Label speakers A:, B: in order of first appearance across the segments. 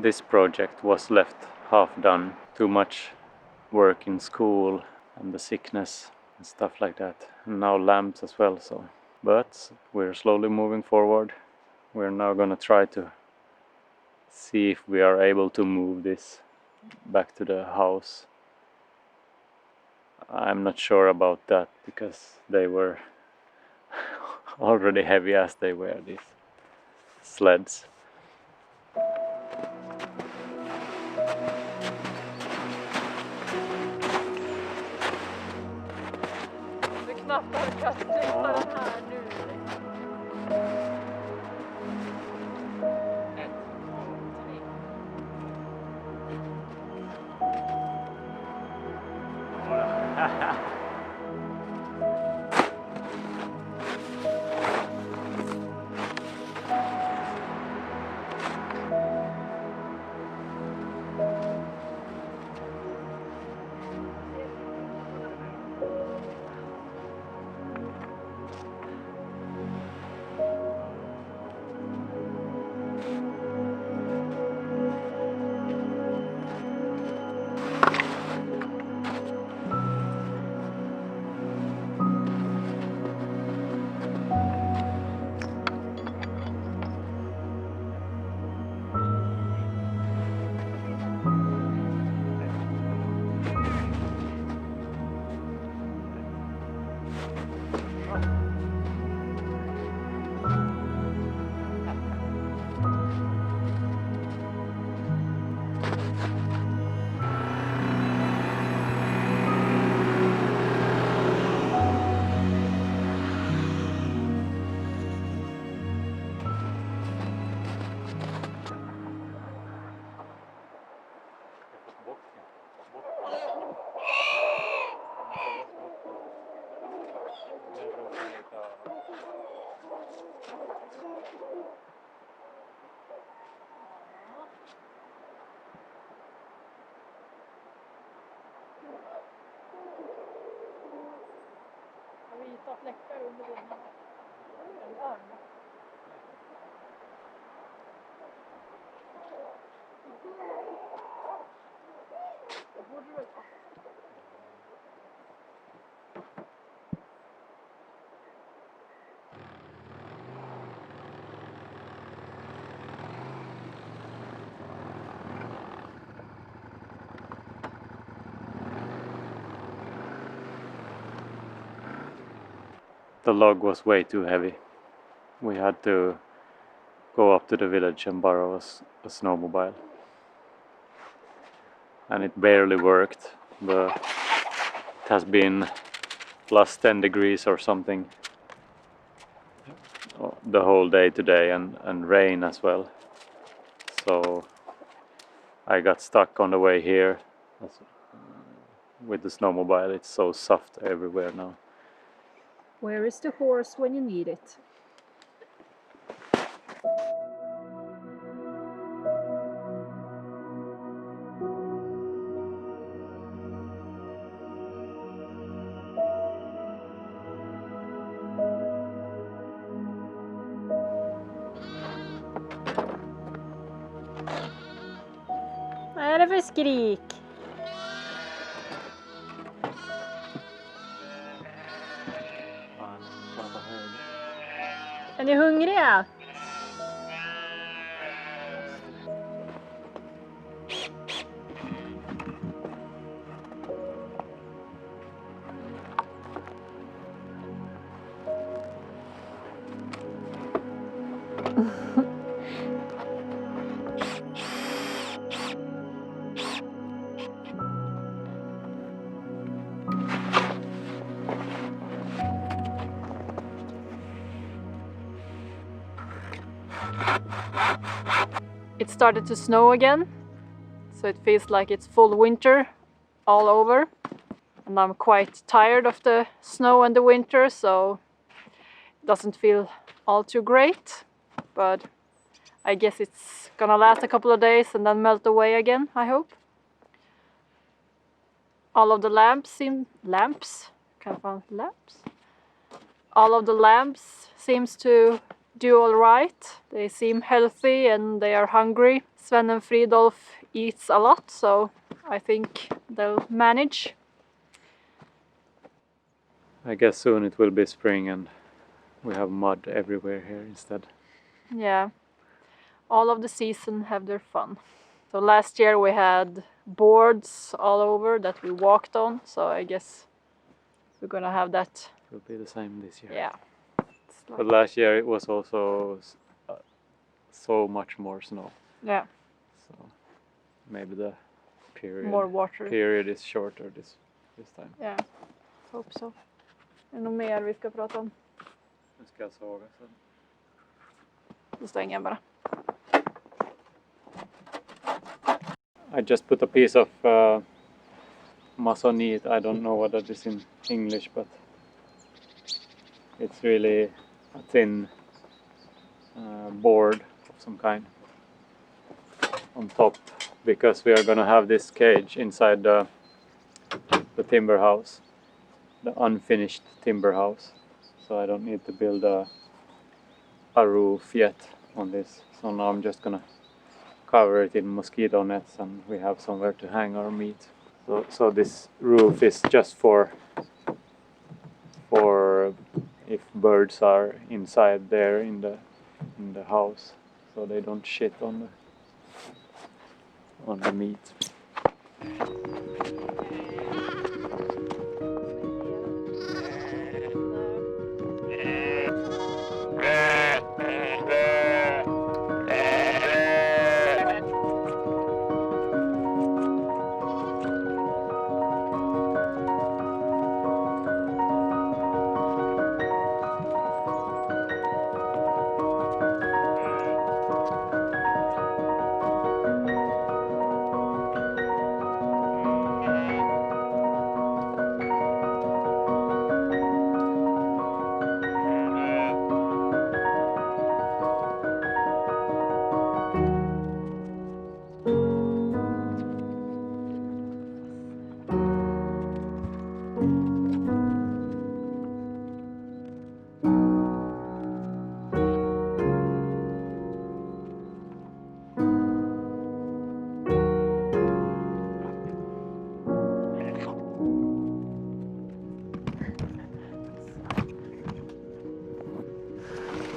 A: this project was left half done. Too much work in school and the sickness and stuff like that. And now lamps as well, so. But we're slowly moving forward. We're now gonna try to see if we are able to move this back to the house. I'm not sure about that because they were already heavy as they were, these sleds.
B: Du knappt orkar sluta den här nu. Vita fläckar under dina arm. Det borde du väl ha.
A: The log was way too heavy. We had to go up to the village and borrow a snowmobile. And it barely worked. It has been plus 10 degrees or something the whole day today, and rain as well. So I got stuck on the way here with the snowmobile. It's so soft everywhere now.
B: Where is the horse when you need it? Vad är det för skrik? Är ni hungriga? It started to snow again, so it feels like it's full winter all over, and I'm quite tired of the snow and the winter, so it doesn't feel all too great, but I guess it's gonna last a couple of days and then melt away again, I hope. All of the lamps seems to do all right. They seem healthy and they are hungry. Sven and Fridolf eats a lot, so I think they'll manage.
A: I guess soon it will be spring and we have mud everywhere here instead.
B: Yeah, all of the season have their fun. So last year we had boards all over that we walked on, so I guess we're gonna have that.
A: It will be the same this year.
B: Yeah.
A: But last year it was also so much more snow.
B: Yeah.
A: So maybe the
B: More water.
A: period is shorter this time.
B: Yeah, hope so. Är det något mer vi ska prata om?
A: Nu ska jag såga sen.
B: Då stänger jag bara.
A: I just put a piece of masonite. I don't know what that is in English, but it's really a thin board of some kind on top, because we are gonna have this cage inside the timber house, the unfinished timber house. So I don't need to build a roof yet on this. So now I'm just gonna cover it in mosquito nets and we have somewhere to hang our meat. So this roof is just for if birds are inside there in the house, so they don't shit on the meat.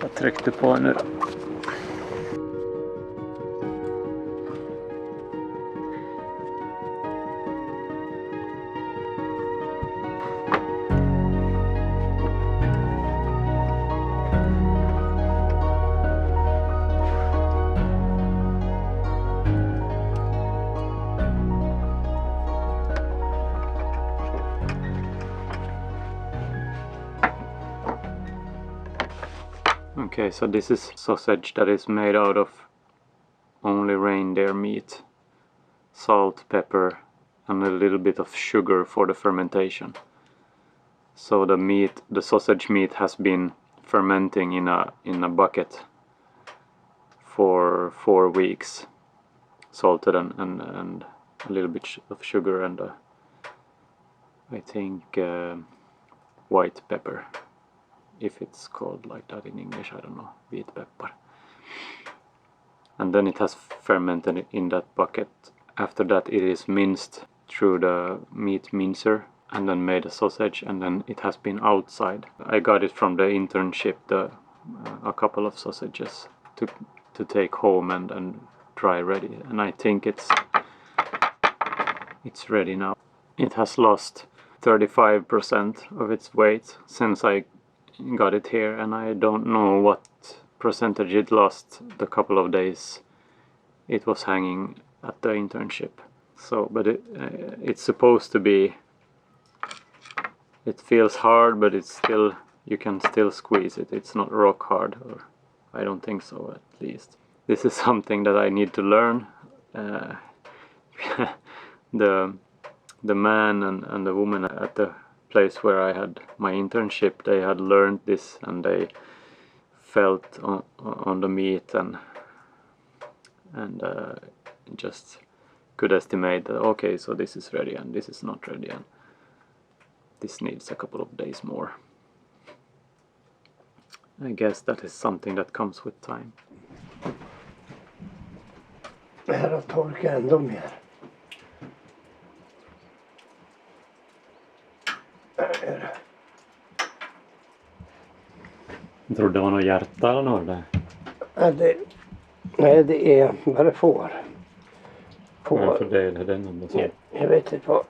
A: Jag tryckte på nu då. Okay, so this is sausage that is made out of only reindeer meat, salt, pepper, and a little bit of sugar for the fermentation. So the sausage meat has been fermenting in a bucket for 4 weeks, salted and a little bit of sugar and I think white pepper. If it's called like that in English, I don't know, wheat pepper. And then it has fermented in that bucket. After that it is minced through the meat mincer and then made a sausage, and then it has been outside. I got it from the internship, a couple of sausages to take home and dry ready, and I think it's ready now. It has lost 35% of its weight since I got it here, and I don't know what percentage it lost the couple of days it was hanging at the internship. So, but it's supposed to be, it feels hard, but it's still, you can still squeeze it. It's not rock hard, or I don't think so at least. This is something that I need to learn. The man and the woman at the place where I had my internship, they had learned this and they felt on the meat and just could estimate that, okay, so this is ready and this is not ready and this needs a couple of days more. I guess that is something that comes with time.
C: Det här har torkat ändå mer.
A: Jag trodde det var något hjärta eller något där.
C: Nej, det är bara får.
A: Varför det är den ändå så?
C: Jag vet inte vad.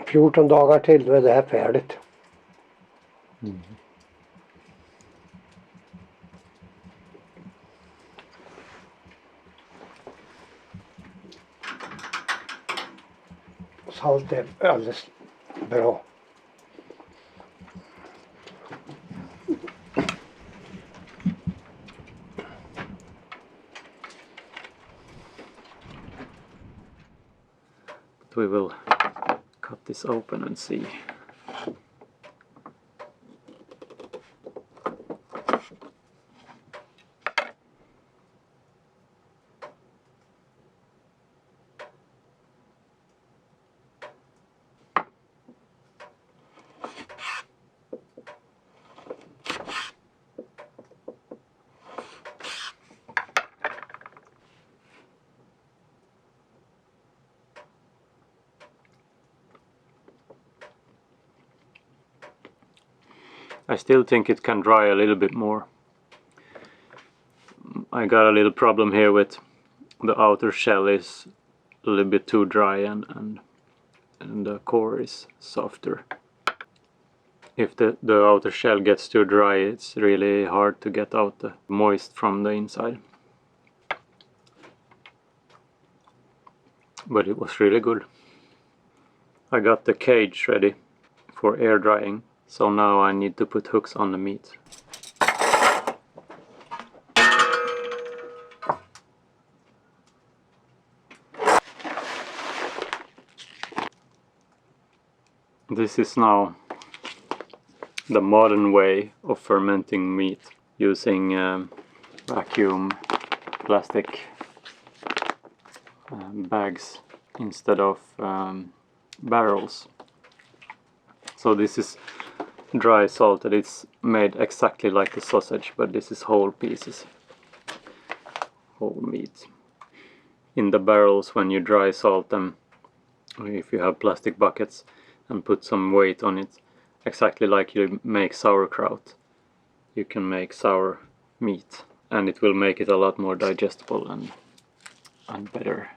C: 14 dagar till, då är det här färdigt.
A: Mm.
C: Salt är alldeles bra.
A: We will cut this open and see. I still think it can dry a little bit more. I got a little problem here with the outer shell is a little bit too dry and the core is softer. If the outer shell gets too dry, it's really hard to get out the moist from the inside. But it was really good. I got the cage ready for air drying. So now I need to put hooks on the meat. This is now the modern way of fermenting meat using vacuum plastic bags instead of barrels. So this is dry salted. It's made exactly like the sausage, but this is whole pieces, whole meat. In the barrels, when you dry salt them, if you have plastic buckets and put some weight on it, exactly like you make sauerkraut, you can make sour meat, and it will make it a lot more digestible and better.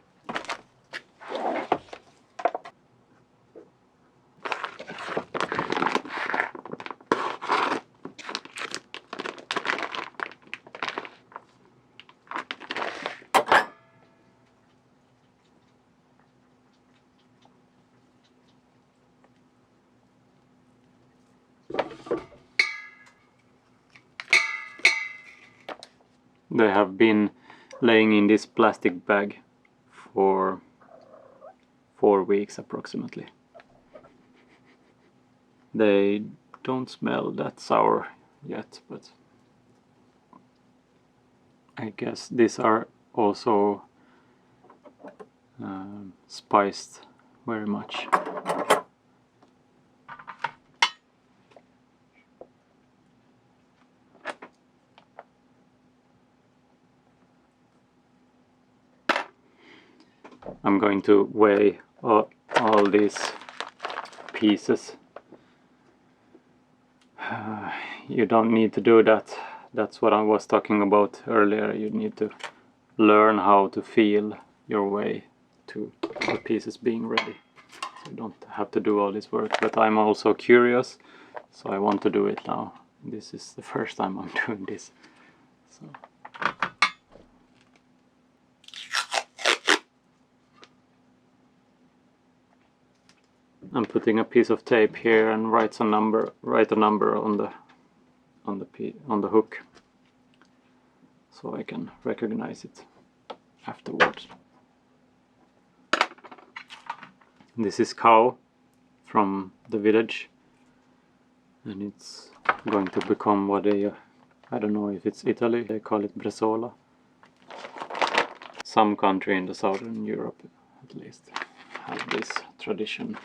A: They have been laying in this plastic bag for 4 weeks approximately. They don't smell that sour yet, but I guess these are also spiced very much. I'm going to weigh all these pieces. You don't need to do that. That's what I was talking about earlier. You need to learn how to feel your way to the pieces being ready. So you don't have to do all this work. But I'm also curious, so I want to do it now. This is the first time I'm doing this. So. I'm putting a piece of tape here and write a number on the hook, so I can recognize it afterwards. This is cow from the village, and it's going to become what they, I don't know if it's Italy, they call it bresaola. Some country in the southern Europe at least have this tradition.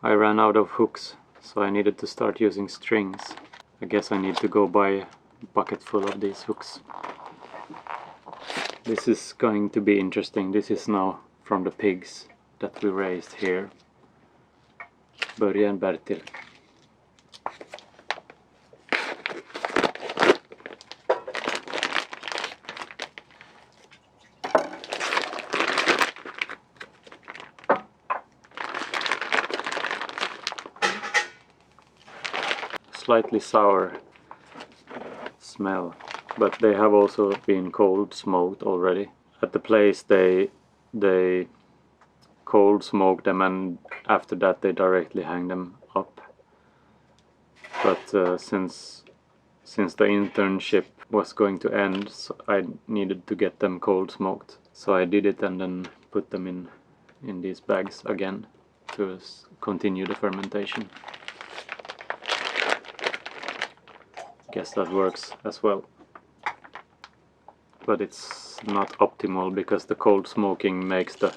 A: I ran out of hooks, so I needed to start using strings. I guess I need to go buy a bucket full of these hooks. This is going to be interesting. This is now from the pigs that we raised here. Börje and Bertil. Slightly sour smell, but they have also been cold smoked already. At the place they cold smoke them, and after that they directly hang them up. But since the internship was going to end, so I needed to get them cold smoked. So I did it and then put them in these bags again to continue the fermentation. Guess that works as well, but it's not optimal because the cold smoking makes the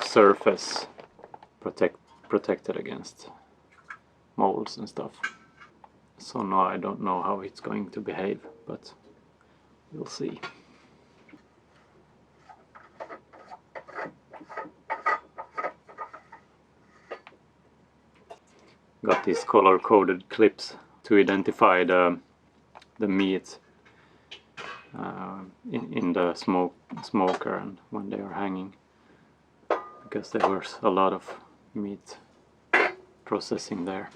A: surface protected against molds and stuff. So now I don't know how it's going to behave, but we'll see. Got these color-coded clips to identify the meat in the smoker and when they are hanging, because there was a lot of meat processing there.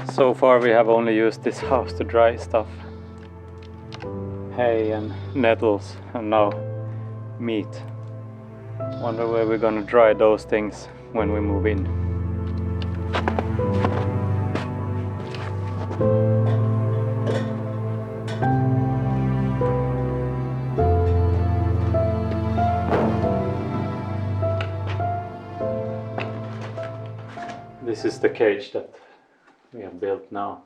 A: So far we have only used this house to dry stuff. Hay and nettles, and now meat. Wonder where we're gonna dry those things when we move in. This is the cage that we have built now,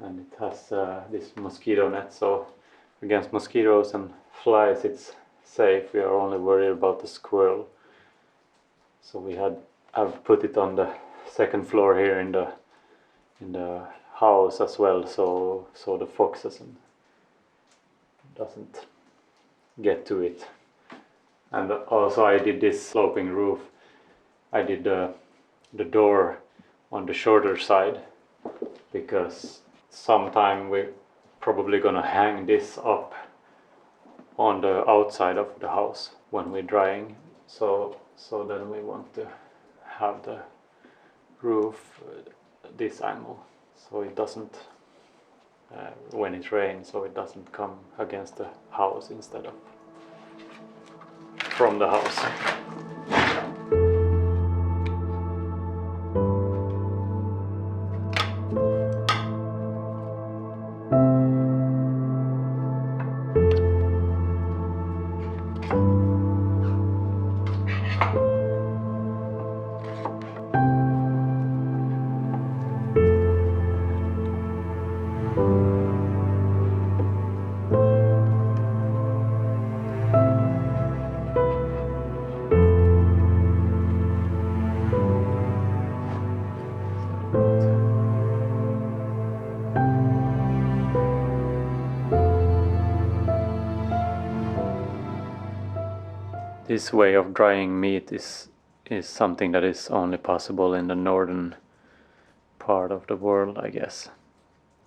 A: and it has this mosquito net, so against mosquitoes and flies it's safe. We are only worried about the squirrel, so I've put it on the second floor here in the house as well, so the fox doesn't get to it. And also I did this sloping roof. I did the door on the shorter side because sometime we're probably gonna hang this up on the outside of the house when we're drying, so then we want to have the roof this angle so it doesn't when it rains, so it doesn't come against the house instead of from the house. This way of drying meat is something that is only possible in the northern part of the world, I guess.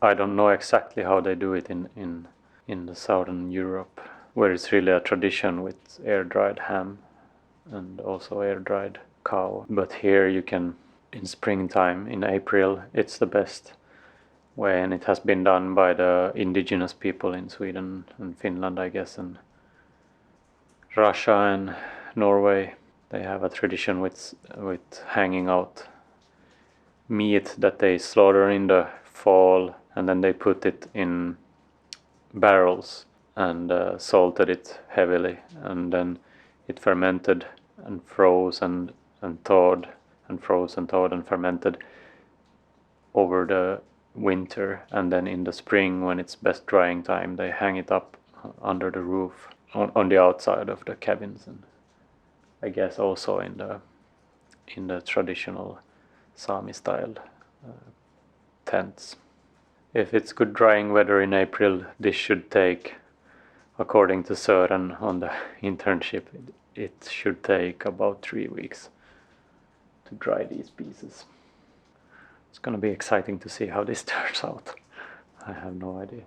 A: I don't know exactly how they do it in the southern Europe, where it's really a tradition with air-dried ham and also air-dried cow. But here you can in springtime, in April, it's the best. When it has been done by the indigenous people in Sweden and Finland, I guess, and Russia and Norway. They have a tradition with hanging out meat that they slaughter in the fall, and then they put it in barrels and salted it heavily, and then it fermented and froze and thawed and froze and thawed and fermented over the winter, and then in the spring, when it's best drying time, they hang it up under the roof on the outside of the cabins, and I guess also in the traditional Sami style tents. If it's good drying weather in April, this should take, according to Sören on the internship, it should take about 3 weeks to dry these pieces. It's gonna be exciting to see how this turns out. I have no idea.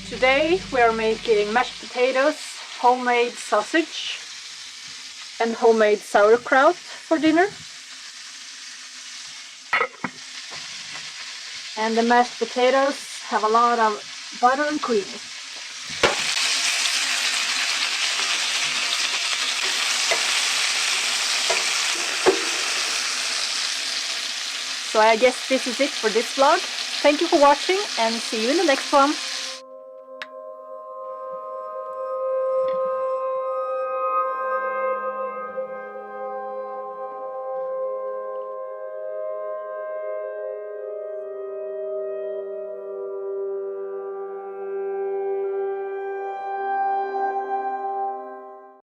B: Today we are making mashed potatoes, homemade sausage and homemade sauerkraut for dinner. And the mashed potatoes have a lot of butter and cream. So I guess this is it for this vlog. Thank you for watching and see you in the next one.